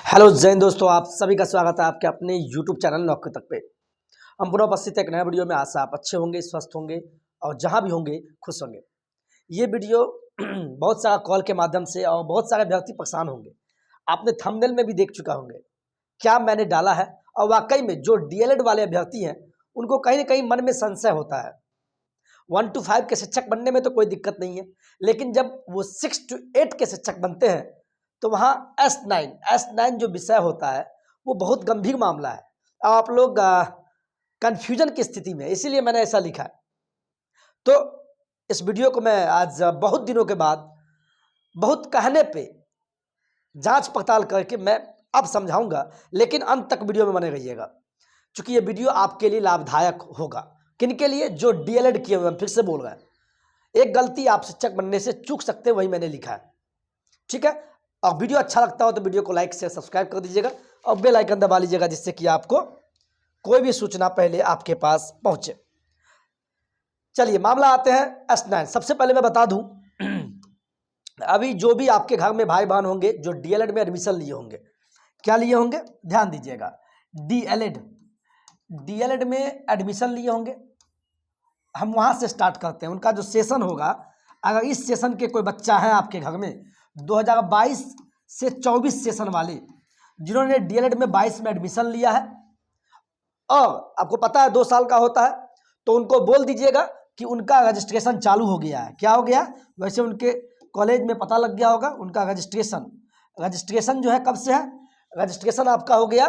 Hello जय हिंद दोस्तों, आप सभी का स्वागत है आपके अपने यूट्यूब चैनल नौकरी तक पे। हम पुनः उपस्थित हैं एक नए वीडियो में। आशा आप अच्छे होंगे, स्वस्थ होंगे और जहां भी होंगे खुश होंगे। ये वीडियो बहुत सारा कॉल के माध्यम से और बहुत सारे व्यक्ति परेशान होंगे। आपने थंबनेल में भी देख चुका होंगे क्या मैंने डाला है। और वाकई में जो डीएलएड वाले अभ्यर्थी हैं उनको कहीं ना कहीं मन में संशय होता है। 1 to 5 के शिक्षक बनने में तो कोई दिक्कत नहीं है, लेकिन जब वो 6 to 8 के शिक्षक बनते हैं तो वहाँ S9 जो विषय होता है वो बहुत गंभीर मामला है। अब आप लोग कन्फ्यूजन की स्थिति में, इसीलिए मैंने ऐसा लिखा है। तो इस वीडियो को मैं आज बहुत दिनों के बाद बहुत कहने पे जांच पड़ताल करके मैं अब समझाऊंगा, लेकिन अंत तक वीडियो में बने रहिएगा क्योंकि ये वीडियो आपके लिए लाभदायक होगा। किन के लिए? जो डीएलएड किए हुए हैं। फिर से बोल रहे हैं, एक गलती आप शिक्षक बनने से चूक सकते हैं, वही मैंने लिखा है। ठीक है, और वीडियो अच्छा लगता हो तो वीडियो को लाइक से सब्सक्राइब कर दीजिएगा और बेल आइकन दबा लीजिएगा, जिससे कि आपको कोई भी सूचना पहले आपके पास पहुंचे। चलिए मामला आते हैं S9। सबसे पहले मैं बता दूं, अभी जो भी आपके घर में भाई बहन होंगे जो डीएलएड में एडमिशन लिए होंगे, क्या लिए होंगे ध्यान दीजिएगा। डीएलएड में एडमिशन लिए होंगे। हम वहां से स्टार्ट करते हैं। उनका जो सेशन होगा, अगर इस सेशन के कोई बच्चा है आपके घर में 2022 से 24 सेशन वाले जिन्होंने डीएलएड में 22 में एडमिशन लिया है और आपको पता है 2 साल का होता है, तो उनको बोल दीजिएगा कि उनका रजिस्ट्रेशन चालू हो गया है। क्या हो गया? वैसे उनके कॉलेज में पता लग गया होगा। उनका रजिस्ट्रेशन जो है कब से है? रजिस्ट्रेशन आपका हो गया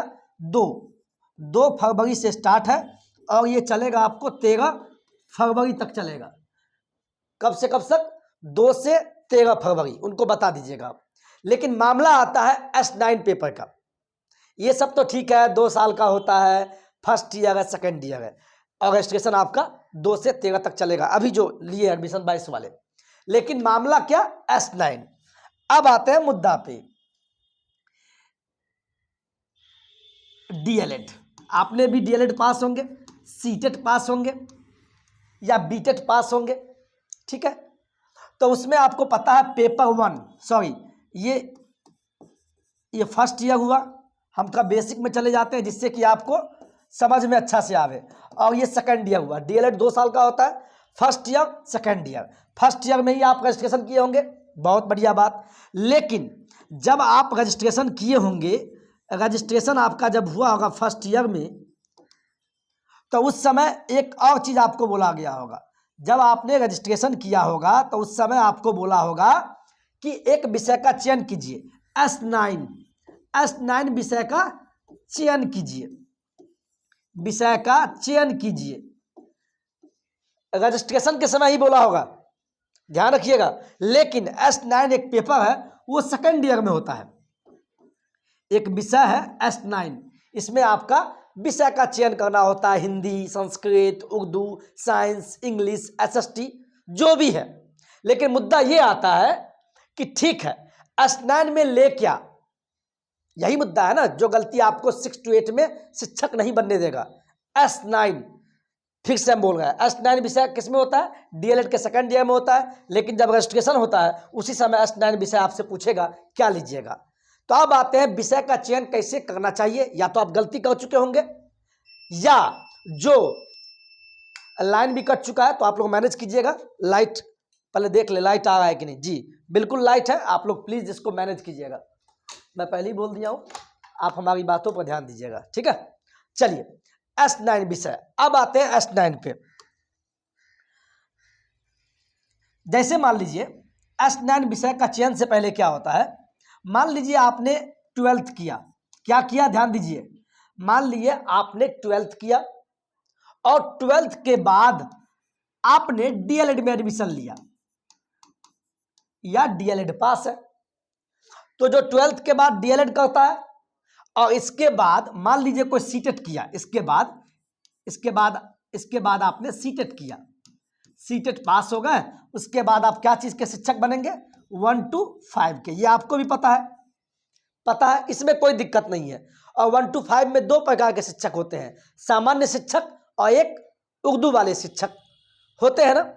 2 फरवरी से स्टार्ट है और ये चलेगा आपको 13 फरवरी तक चलेगा। कब से कब तक? 2 से 13 फरवरी, उनको बता दीजिएगा। लेकिन मामला आता है S9 पेपर का। ये सब तो ठीक है, 2 साल का होता है, फर्स्ट ईयर है, सेकेंड ईयर है और रजिस्ट्रेशन आपका 2 से 13 तक चलेगा, अभी जो लिए एडमिशन 22 वाले। लेकिन मामला क्या? S9। अब आते हैं मुद्दा पे। डीएलएड, आपने भी डीएलएड पास होंगे, सीटेट पास होंगे या बीटेट पास होंगे। ठीक है, तो उसमें आपको पता है पेपर 1, सॉरी ये फर्स्ट ईयर हुआ। हम का बेसिक में चले जाते हैं जिससे कि आपको समझ में अच्छा से आवे। और ये सेकंड ईयर हुआ। डीएलएड 2 साल का होता है, first year second year. First year में ही आप रजिस्ट्रेशन किए होंगे, बहुत बढ़िया बात। लेकिन जब आप रजिस्ट्रेशन किए होंगे, रजिस्ट्रेशन आपका जब हुआ होगा फर्स्ट ईयर में, तो उस समय एक और चीज आपको बोला गया होगा। जब आपने रजिस्ट्रेशन किया होगा तो उस समय आपको बोला होगा कि एक विषय का चयन कीजिए। S9 विषय का चयन कीजिए, विषय का चयन कीजिए। रजिस्ट्रेशन के समय ही बोला होगा, ध्यान रखिएगा। लेकिन S9 एक पेपर है, वो सेकंड ईयर में होता है। एक विषय है S9, इसमें आपका विषय का चयन करना होता है। Hindi, Sanskrit, Urdu, science, English, SST जो भी है। लेकिन मुद्दा ये आता है कि ठीक है, S9 में ले क्या? यही मुद्दा है ना, जो गलती आपको 6 to 8 में शिक्षक नहीं बनने देगा। S9 फिर से हम बोल रहे हैं, S9 विषय किस में होता है? डीएलएड के सेकंड ईयर में होता है। लेकिन जब रजिस्ट्रेशन होता है उसी समय S9 विषय आपसे पूछेगा क्या लीजिएगा। तो अब आते हैं विषय का चयन कैसे करना चाहिए। या तो आप गलती कर चुके होंगे या जो लाइन भी कट चुका है, तो आप लोग मैनेज कीजिएगा। लाइट पहले देख ले, लाइट आ रहा है कि नहीं। जी बिल्कुल लाइट है, आप लोग प्लीज इसको मैनेज कीजिएगा। मैं पहले ही बोल दिया हूं, आप हमारी बातों पर ध्यान दीजिएगा। ठीक है, चलिए S9 विषय। अब आते हैं S9 पे। जैसे मान लीजिए S9 विषय का चयन से पहले क्या होता है, मान लीजिए आपने 12th किया। क्या किया? ध्यान दीजिए। मान लीजिए आपने 12th किया और 12th के बाद आपने डीएलएड में एडमिशन लिया या डीएलएड पास है, तो जो 12th के बाद डीएलएड करता है और इसके बाद मान लीजिए कोई सीटेट किया, इसके बाद आपने सीटेट किया, सीटेट पास हो गए, उसके बाद आप क्या चीज के शिक्षक बनेंगे? 1 to 5 के। ये आपको भी पता है, इसमें कोई दिक्कत नहीं है। और 1 to 5 में 2 प्रकार के शिक्षक होते हैं, सामान्य शिक्षक और एक उर्दू वाले शिक्षक होते हैं ना।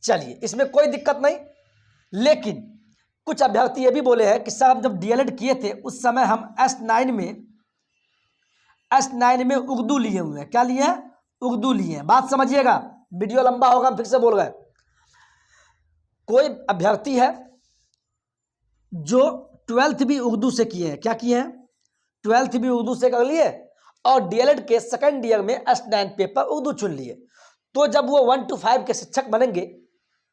चलिए इसमें कोई दिक्कत नहीं। लेकिन कुछ अभ्यर्थी ये भी बोले हैं कि सर हम जब डीएलएड किए थे उस समय हम S9 में उर्दू लिए हुए हैं। क्या लिए हैं? उर्दू लिए हैं। बात समझिएगा, वीडियो लंबा होगा, हम फिर से बोल गए। कोई अभ्यर्थी है जो 12th भी उर्दू से किए हैं। क्या किए हैं? 12th भी उर्दू से कर लिए और डीएलएड के सेकंड ईयर में S9 पेपर उर्दू चुन लिए। तो जब वो 1 to 5 के शिक्षक बनेंगे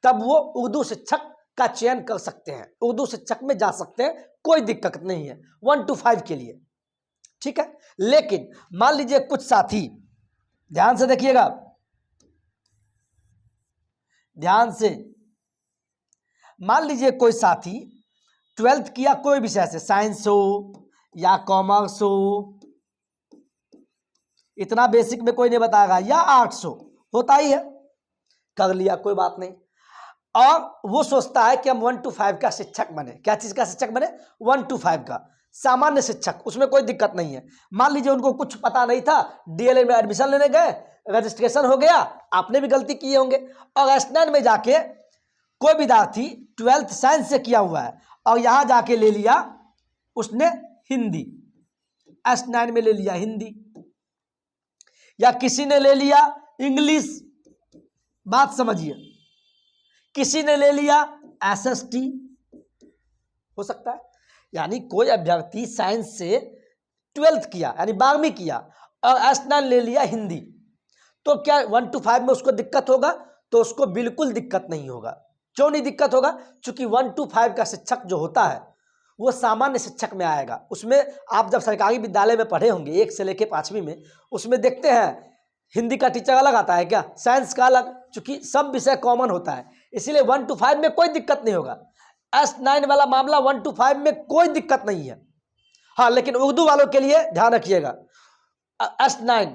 तब वो उर्दू शिक्षक का चयन कर सकते हैं, उर्दू शिक्षक में जा सकते हैं, कोई दिक्कत नहीं है 1 to 5 के लिए। ठीक है, लेकिन मान लीजिए कुछ साथी, ध्यान से देखिएगा, ध्यान से, मान लीजिए कोई साथी 12th किया कोई विषय से, साइंस हो या कॉमर्स हो, इतना बेसिक में कोई नहीं बताएगा, या आर्ट्स हो, होता ही है, कर लिया कोई बात नहीं। और वो सोचता है कि हम 1 to 5 का शिक्षक बने। क्या चीज का शिक्षक बने? 1 to 5 का सामान्य शिक्षक, उसमें कोई दिक्कत नहीं है। मान लीजिए उनको कुछ पता नहीं था, डीएलएड में एडमिशन लेने गए, रजिस्ट्रेशन हो गया, आपने भी गलती किए होंगे, और S9 में जाके कोई विद्यार्थी 12th साइंस से किया हुआ है और यहां जाके ले लिया उसने हिंदी, S9 में ले लिया हिंदी, या किसी ने ले लिया इंग्लिश, बात समझिए, किसी ने ले लिया SST, हो सकता है। यानी कोई अभ्यर्थी साइंस से 12th किया यानी 12वीं किया और S9 ले लिया हिंदी, तो क्या 1 to 5 में उसको दिक्कत होगा? तो उसको बिल्कुल दिक्कत नहीं होगा। क्यों नहीं दिक्कत होगा? क्योंकि 1 to 5 का शिक्षक जो होता है वो सामान्य शिक्षक में आएगा। उसमें आप जब सरकारी विद्यालय में पढ़े होंगे 1 से लेकर 5वीं में, उसमें देखते हैं हिंदी का टीचर अलग आता है क्या, साइंस का अलग, क्योंकि सब विषय कॉमन होता है, इसीलिए 1 to 5 में कोई दिक्कत नहीं होगा। S9 वाला मामला 1 to 5 में कोई दिक्कत नहीं है। हाँ, लेकिन उर्दू वालों के लिए ध्यान रखिएगा, S9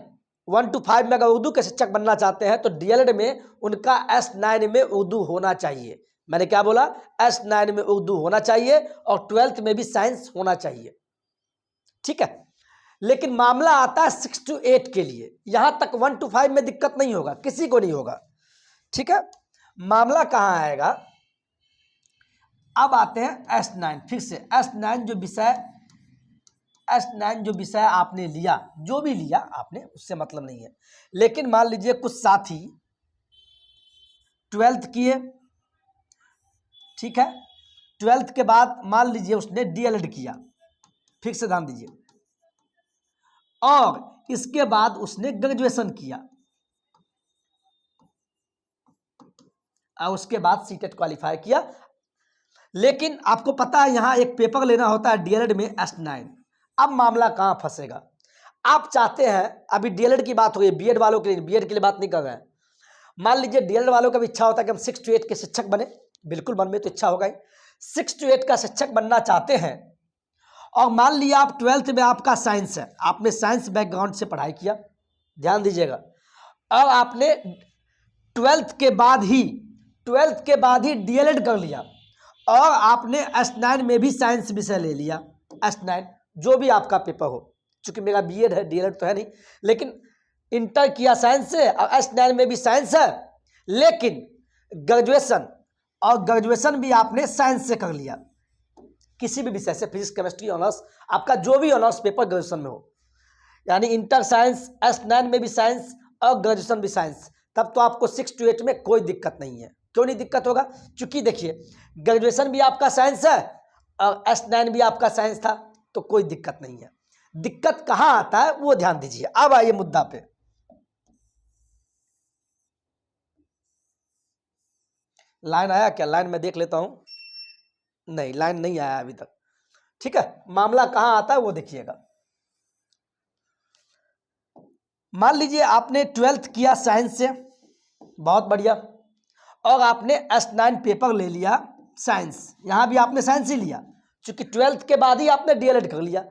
1 to 5 में अगर उर्दू के शिक्षक बनना चाहते हैं तो डीएलएड में उनका S9 में उर्दू होना चाहिए। मैंने क्या बोला? S9 में उर्दू होना चाहिए और 12th में भी साइंस होना चाहिए। ठीक है, लेकिन मामला आता है 6 to 8 के लिए, यहां तक 1 to 5 में दिक्कत नहीं होगा, किसी को नहीं होगा। ठीक है, मामला कहां आएगा? अब आते हैं S9। फिर से S9 जो विषय आपने लिया, जो भी लिया आपने, उससे मतलब नहीं है, लेकिन मान लीजिए कुछ साथी 12th किए, ठीक है, 12th के बाद मान लीजिए उसने डीएलएड किया, फिर से ध्यान दीजिए, और इसके बाद उसने ग्रेजुएशन किया और उसके बाद सीटेट क्वालिफाई किया। लेकिन आपको पता है यहां एक पेपर लेना होता है डीएलएड में S9। अब मामला कहां फंसेगा? आप चाहते हैं, अभी डीएलएड की बात हो गई, बीएड वालों के लिए, बीएड के लिए बात नहीं कर रहे हैं। मान लीजिए डीएलएड वालों का भी इच्छा होता है कि हम 6 to 8 के शिक्षक बने, बिल्कुल मन में तो इच्छा होगा ही, 6 to 8 का शिक्षक बनना चाहते हैं, और मान लिया आप 12th में आपका साइंस है, आपने साइंस बैकग्राउंड से पढ़ाई किया, ध्यान दीजिएगा, अब आपने 12th के बाद ही डीएलएड कर लिया और आपने S9 में भी साइंस विषय ले लिया, S9 जो भी आपका पेपर हो, चूंकि मेरा बीएड है, डीएलएड तो है नहीं, लेकिन इंटर किया साइंस से और S9 में भी साइंस है, लेकिन ग्रेजुएशन भी आपने साइंस से कर लिया, किसी भी विषय से, फिजिक्स केमिस्ट्री ऑनर्स, आपका जो भी ऑनर्स पेपर ग्रेजुएशन में हो, यानी इंटर साइंस, S9 में भी साइंस और ग्रेजुएशन भी साइंस, तब तो आपको 6 to 8 में कोई दिक्कत नहीं है। क्यों नहीं दिक्कत होगा? क्योंकि देखिए ग्रेजुएशन भी आपका साइंस है और S9 भी आपका साइंस था, तो कोई दिक्कत नहीं है। दिक्कत कहां आता है वो ध्यान दीजिए। अब आइए मुद्दा पे, लाइन आया क्या? लाइन में देख लेता हूं, नहीं लाइन नहीं आया अभी तक। ठीक है, मामला कहां आता है वो देखिएगा। मान लीजिए आपने 12th किया साइंस से, बहुत बढ़िया, और आपने S9 पेपर ले लिया साइंस, यहां भी आपने साइंस ही लिया, क्योंकि 12th के बाद ही आपने डीएलएड कर लिया,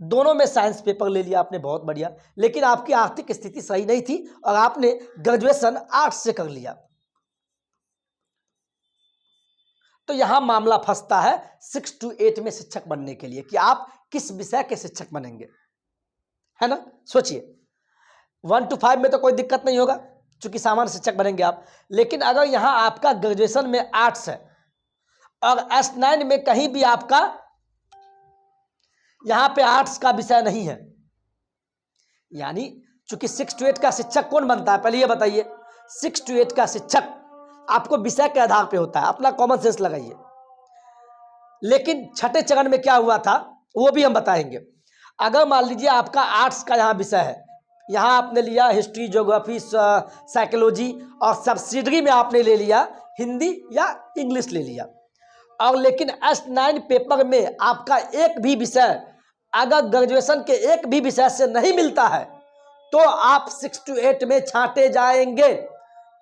दोनों में साइंस पेपर ले लिया आपने, बहुत बढ़िया, लेकिन आपकी आर्थिक स्थिति सही नहीं थी और आपने ग्रेजुएशन आर्ट्स से कर लिया, तो यहां मामला फंसता है 6 to 8 में शिक्षक बनने के लिए कि आप किस विषय के शिक्षक बनेंगे, है ना? सोचिए 1 to 5 में तो कोई दिक्कत नहीं होगा क्योंकि सामान्य शिक्षक बनेंगे आप, लेकिन अगर यहां आपका ग्रेजुएशन में आर्ट्स है और S9 में कहीं भी आपका यहां पे आर्ट्स का विषय नहीं है। यानी चूंकि 6 to 8 का शिक्षक कौन बनता है, पहले ये बताइए। 6 to 8 का शिक्षक आपको विषय के आधार पे होता है, अपना कॉमन सेंस लगाइए। लेकिन छठे चरण में क्या हुआ था वो भी हम बताएंगे। अगर मान लीजिए आपका आर्ट्स का यहाँ विषय है, यहाँ आपने लिया हिस्ट्री, ज्योग्राफी, साइकोलॉजी, और सब्सिडरी में आपने ले लिया हिंदी या इंग्लिश ले लिया, और लेकिन S9 पेपर में आपका एक भी विषय अगर ग्रेजुएशन के एक भी विषय से नहीं मिलता है तो आप 6 to 8 में छांटे जाएंगे।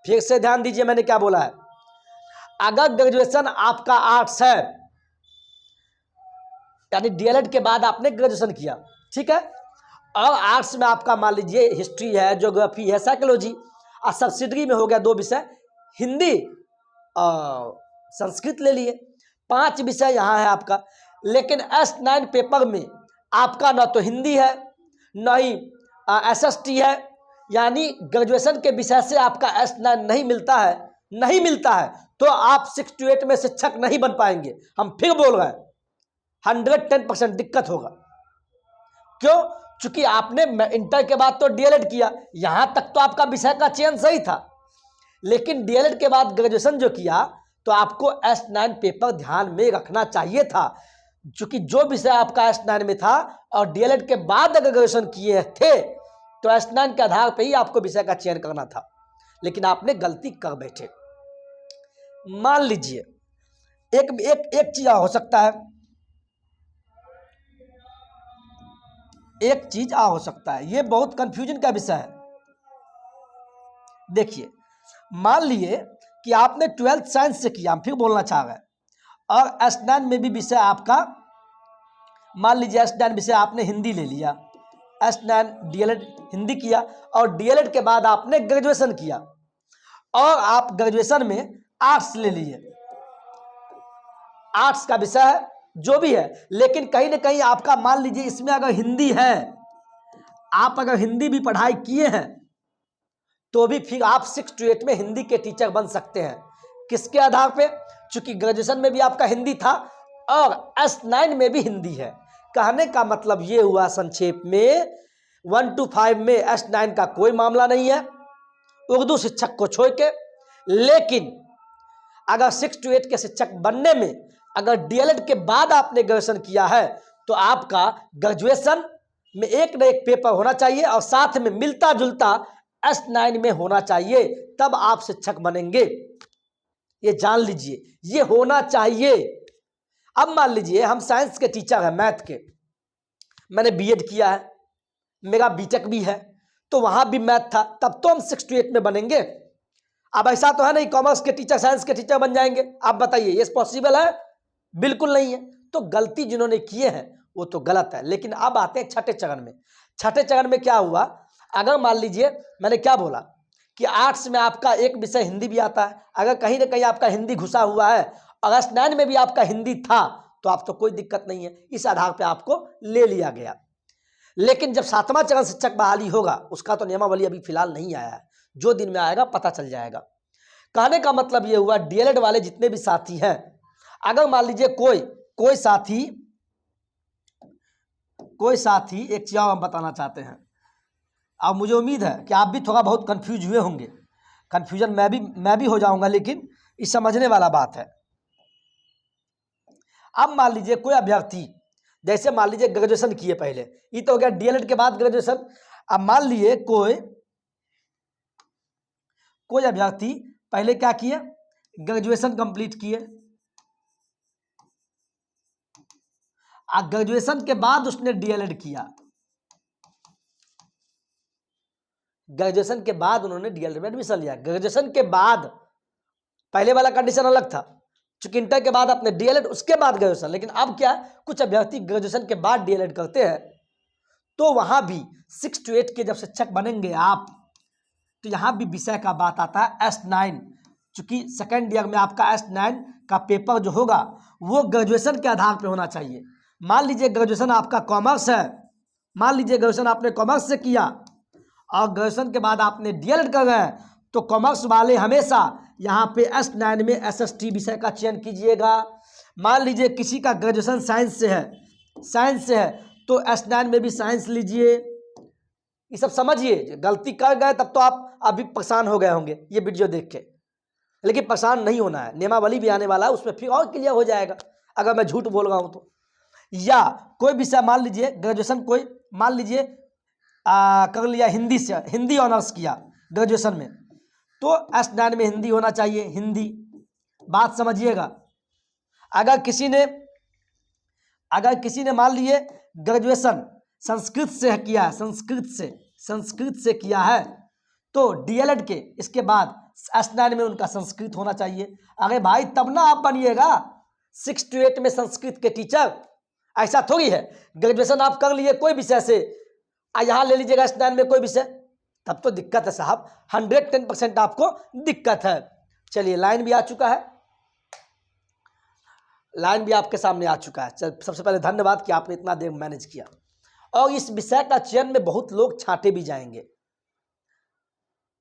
फिर से ध्यान दीजिए मैंने क्या बोला है। अगर ग्रेजुएशन आपका आर्ट्स है, यानी डीएलएड के बाद आपने ग्रेजुएशन किया, ठीक है, और आर्ट्स में आपका मान लीजिए हिस्ट्री है, ज्योग्राफी है, साइकोलॉजी, और सब्सिडरी में हो गया 2 विषय हिंदी और संस्कृत ले लिए, 5 विषय यहाँ है आपका। लेकिन S9 पेपर में आपका ना तो हिंदी है ना ही SST है, यानी ग्रेजुएशन के विषय से आपका S9 नहीं मिलता है तो आप 6 to 8 में शिक्षक नहीं बन पाएंगे। हम फिर बोल रहे हैं 110% दिक्कत होगा। क्यों? चूंकि आपने इंटर के बाद तो डीएलएड किया, यहां तक तो आपका विषय का चयन सही था, लेकिन डीएलएड के बाद ग्रेजुएशन जो किया तो आपको S9 पेपर ध्यान में रखना चाहिए था। चूंकि जो विषय आपका S9 में था और डीएलएड के बाद अगर ग्रेजुएशन किए थे तो S9 के आधार पर ही आपको विषय का चयन करना था, लेकिन आपने गलती कर बैठे। मान लीजिए एक चीज हो सकता है, एक चीज हो सकता है, ये बहुत कंफ्यूजन का विषय है। देखिए, मान लिए कि आपने 12th साइंस से किया, हम फिर बोलना चाह रहे हैं, और S9 में भी विषय आपका, मान लीजिए S9 विषय आपने हिंदी ले लिया, S9 डीएलएड हिंदी किया, और डीएलएड के बाद आपने ग्रेजुएशन किया, और आप ग्रेजुएशन में आर्ट्स ले लिए, आर्ट्स का विषय है जो भी है, लेकिन कहीं ना कहीं आपका मान लीजिए इसमें अगर हिंदी है, आप अगर हिंदी भी पढ़ाई किए हैं तो भी फिर आप 6 to 8 में हिंदी के टीचर बन सकते हैं। किसके आधार पे? चूंकि ग्रेजुएशन में भी आपका हिंदी था और S9 में भी हिंदी है। कहने का मतलब ये हुआ संक्षेप में 1 to 5 में S9 का कोई मामला नहीं है उर्दू शिक्षक को छोड़ के, लेकिन अगर 6 to 8 के शिक्षक बनने में अगर डीएलएड के बाद आपने ग्रेजुएशन किया है तो आपका ग्रेजुएशन में एक न एक पेपर होना चाहिए और साथ में मिलता जुलता S9 में होना चाहिए, तब आप शिक्षक बनेंगे। ये जान लीजिए, ये होना चाहिए। अब मान लीजिए हम साइंस के टीचर हैं, मैथ के, मैंने बीएड किया है, मेरा बीटेक भी है, तो वहां भी मैथ था, तब तो हम 6 to 8 में बनेंगे। अब ऐसा तो है नहीं कॉमर्स के टीचर साइंस के टीचर बन जाएंगे। आप बताइए ये पॉसिबल है? बिल्कुल नहीं है। तो गलती जिन्होंने किए हैं वो तो गलत है। लेकिन अब आते हैं छठे चरण में। छठे चरण में क्या हुआ, अगर मान लीजिए मैंने क्या बोला कि आर्ट्स में आपका एक विषय हिंदी भी आता है, अगर कहीं ना कहीं आपका हिंदी घुसा हुआ है और S9 में भी आपका हिंदी था तो आप तो कोई दिक्कत नहीं है, इस आधार पे आपको ले लिया गया। लेकिन जब 7वां चरण शिक्षक बहाली होगा उसका तो नियमावली अभी फिलहाल नहीं आया है, जो दिन में आएगा पता चल जाएगा। कहने का मतलब ये हुआ डीएलएड वाले जितने भी साथी हैं, अगर मान लीजिए कोई साथी एक चीज हम बताना चाहते हैं। अब मुझे उम्मीद है कि आप भी थोड़ा बहुत कंफ्यूज हुए होंगे, कंफ्यूजन मैं भी हो जाऊंगा, लेकिन इस समझने वाला बात है। अब मान लीजिए कोई अभ्यर्थी, जैसे मान लीजिए ग्रेजुएशन किए पहले, ये तो हो गया डीएलएड के बाद ग्रेजुएशन। अब मान लिए कोई अभ्यर्थी पहले क्या किए, ग्रेजुएशन कंप्लीट किए, ग्रेजुएशन के बाद उसने डीएलएड किया, ग्रेजुएशन के बाद उन्होंने डीएलएड में एडमिशन लिया। ग्रेजुएशन के बाद पहले वाला कंडीशन अलग था, चूंकि इंटर के बाद आपने डीएलएड उसके बाद ग्रेजुएशन, लेकिन अब क्या कुछ अभ्यर्थी ग्रेजुएशन के बाद डीएलएड करते हैं, तो वहां भी 6 to 8 के जब शिक्षक बनेंगे आप, तो यहां भी विषय का बात आता है S9। चूंकि सेकेंड ईयर में आपका S9 का पेपर जो होगा वो ग्रेजुएशन के आधार पर होना चाहिए। मान लीजिए ग्रेजुएशन आपका कॉमर्स है, मान लीजिए ग्रेजुएशन आपने कॉमर्स से किया और ग्रेजुएशन के बाद आपने डीएलएड कर रहे हैं, तो कॉमर्स वाले हमेशा यहाँ पे S9 में SST विषय का चयन कीजिएगा। मान लीजिए किसी का ग्रेजुएशन साइंस से है तो S9 में भी साइंस लीजिए। ये सब समझिए, गलती कर गए तब तो आप अभी परेशान हो गए होंगे ये वीडियो देख के, लेकिन परेशान नहीं होना है। नियमावली भी आने वाला है, उसमें फिर और क्लियर हो जाएगा अगर मैं झूठ बोल रहा हूँ तो। या कोई विषय मान लीजिए ग्रेजुएशन, कोई मान लीजिए कर लिया हिंदी से, हिंदी ऑनर्स किया ग्रेजुएशन में, तो S9 में हिंदी होना चाहिए। हिंदी, बात समझिएगा। अगर किसी ने मान लिए ग्रेजुएशन संस्कृत से किया है, संस्कृत से किया है, तो DLED के इसके बाद S9 में उनका संस्कृत होना चाहिए। अरे भाई तब ना आप बनिएगा 6 to 8 में संस्कृत के टीचर। ऐसा थोड़ी है ग्रेजुएशन आप कर लिए कोई विषय से, यहाँ ले लीजिएगा S9 में कोई विषय, तब तो दिक्कत है साहब, 110% आपको दिक्कत है। चलिए लाइन भी आ चुका है, लाइन भी आपके सामने आ चुका है। सबसे पहले धन्यवाद कि आपने इतना देर मैनेज किया। और इस विषय का चयन में बहुत लोग छांटे भी जाएंगे।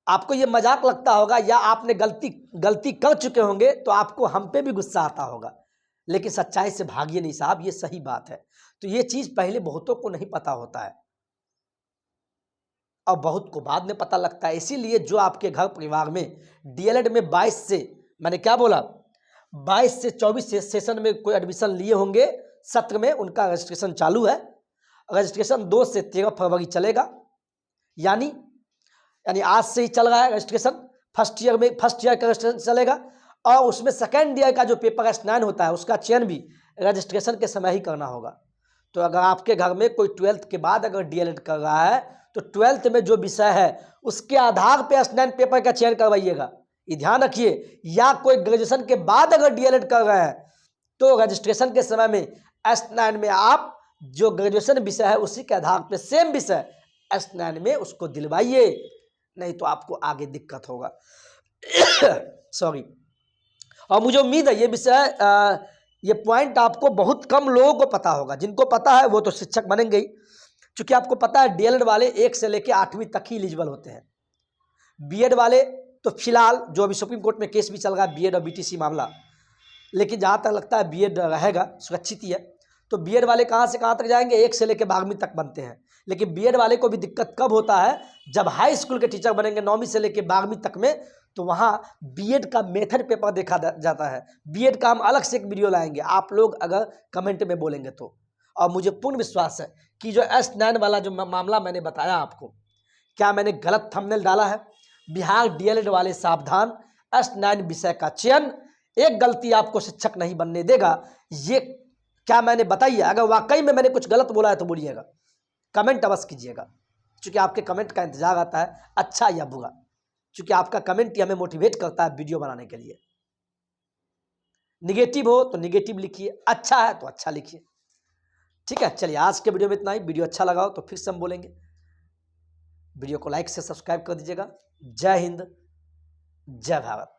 आपको ये मजाक लगता होगा या आपने गलती कर चुके होंगे तो आपको हम पे भी गुस्सा आता होगा, लेकिन सच्चाई से भागिए नहीं साहब, ये सही बात है। तो ये चीज पहले बहुतों को नहीं पता होता है और बहुत को बाद में पता लगता है। इसीलिए जो आपके घर परिवार में DLED में 22 से, मैंने क्या बोला, 22 से 24 सेशन में कोई एडमिशन लिए होंगे सत्र में, उनका रजिस्ट्रेशन चालू है। रजिस्ट्रेशन 2 से 13 फरवरी चलेगा, यानी आज से ही चल रहा है रजिस्ट्रेशन। फर्स्ट ईयर का रजिस्ट्रेशन चलेगा और उसमें सेकेंड ईयर का जो पेपर S9 होता है उसका चयन भी रजिस्ट्रेशन के समय ही करना होगा। तो अगर आपके घर में कोई 12th के बाद अगर DLED कर रहा है तो 12th में जो विषय है उसके आधार पे S9 पेपर का चयन करवाइएगा, ये ध्यान रखिए। या कोई ग्रेजुएशन के बाद अगर DLED कर रहे हैं तो रजिस्ट्रेशन के समय में S9 में आप जो ग्रेजुएशन विषय है उसी के आधार पे सेम विषय S9 में उसको दिलवाइए, नहीं तो आपको आगे दिक्कत होगा। सॉरी। और मुझे उम्मीद है ये विषय, ये पॉइंट आपको बहुत कम लोगों को पता होगा। जिनको पता है वो तो शिक्षक बनेंगे ही, क्योंकि आपको पता है DLED वाले 1 से लेकर 8वीं तक ही एलिजिबल होते हैं। BED वाले तो फिलहाल जो अभी सुप्रीम कोर्ट में केस भी चल रहा है BED और BTC मामला, लेकिन जहाँ तक लगता है BED रहेगा, सुरक्षित ही है। तो BED वाले कहाँ से कहाँ तक जाएंगे, 1 से लेकर 12वीं तक बनते हैं। लेकिन BED वाले को भी दिक्कत कब होता है, जब हाई स्कूल के टीचर बनेंगे 9वीं से लेकर 12वीं तक में, तो वहाँ BED का मेथड पेपर देखा जाता है। BED का हम अलग से एक वीडियो लाएंगे, आप लोग अगर कमेंट में बोलेंगे तो। और मुझे पूर्ण विश्वास है कि जो S9 वाला जो मामला मैंने बताया आपको, क्या मैंने गलत थंबनेल डाला है? बिहार DLED वाले सावधान, S9 विषय का चयन एक गलती आपको शिक्षक नहीं बनने देगा। ये क्या मैंने बताइए, अगर वाकई में मैंने कुछ गलत बोला है तो बोलिएगा, कमेंट अवश्य कीजिएगा, क्योंकि आपके कमेंट का इंतजार आता है, अच्छा या बुरा, क्योंकि आपका कमेंट ही हमें मोटिवेट करता है वीडियो बनाने के लिए। निगेटिव हो तो निगेटिव लिखिए, अच्छा है तो अच्छा लिखिए। ठीक है, चलिए आज के वीडियो में इतना ही। वीडियो अच्छा लगा हो तो फिर से हम बोलेंगे, वीडियो को लाइक से सब्सक्राइब कर दीजिएगा। जय हिंद, जय भारत।